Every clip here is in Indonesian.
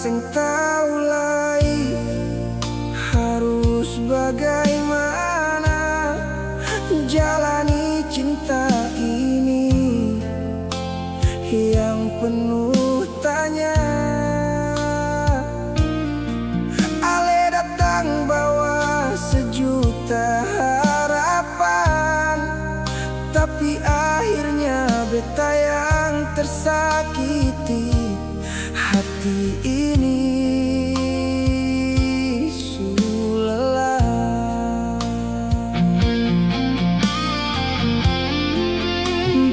sing tau lai harus bagaimana jalani cinta ini yang penuh tanya. Ale datang bawa sejuta harapan, tapi akhirnya beta yang tersakiti. Hati ini sulelah.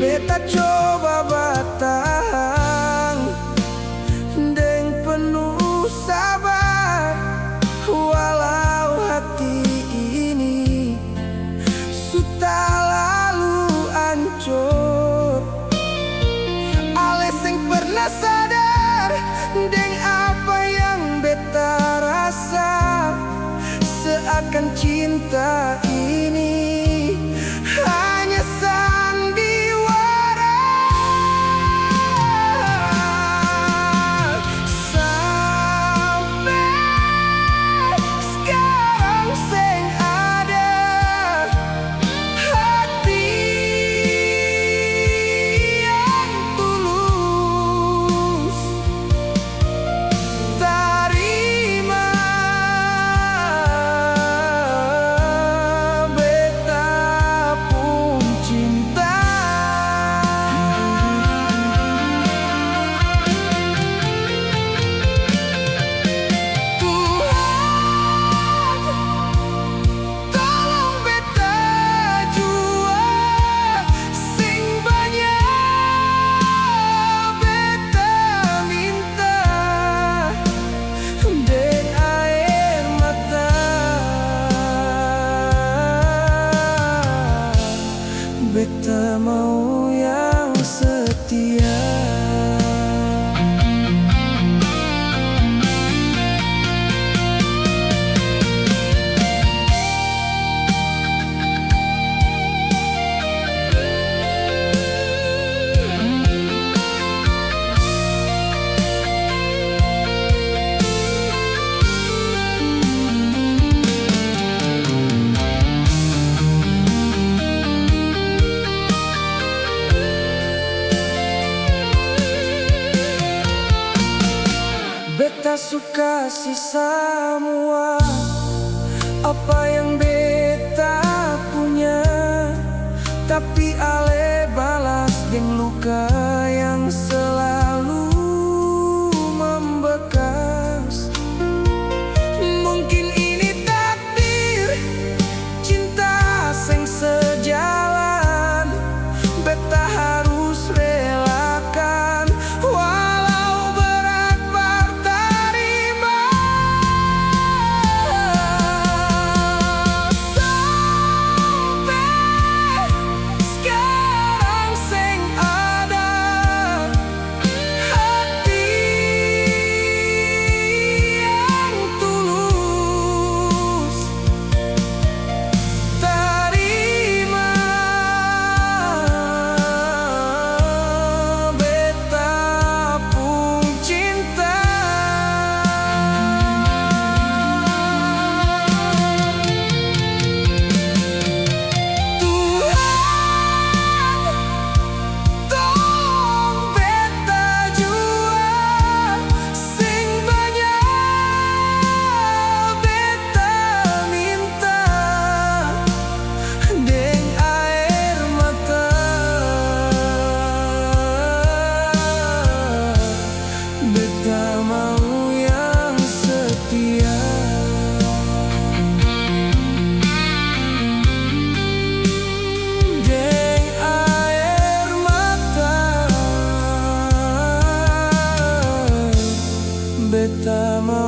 Beta coba bertahan deng penuh sabar, walau hati ini sudah lalu hancur. Ale sing pernah sadar deng apa yang beta rasa, seakan cinta ini hanya sandiwara. Sampai sekarang sing ada hati yang tulus. Terima beta pun cinta. Tuhan, tolong beta jua sing banyak beta minta deng air mata. Beta mau yang setia. Beta suka si semua apa yang beta punya, tapi ale balas deng luka yang selalu membekas. Mungkin ini takdir cinta sing sejalan, beta harus relakan walau berat berterima. Sampai sekarang sing ada hati yang tulus. Terima beta pun cinta. Tuhan, tolong beta jua sing banyak beta minta deng air mata. Beta mau yang setia. Deng air mata, beta mau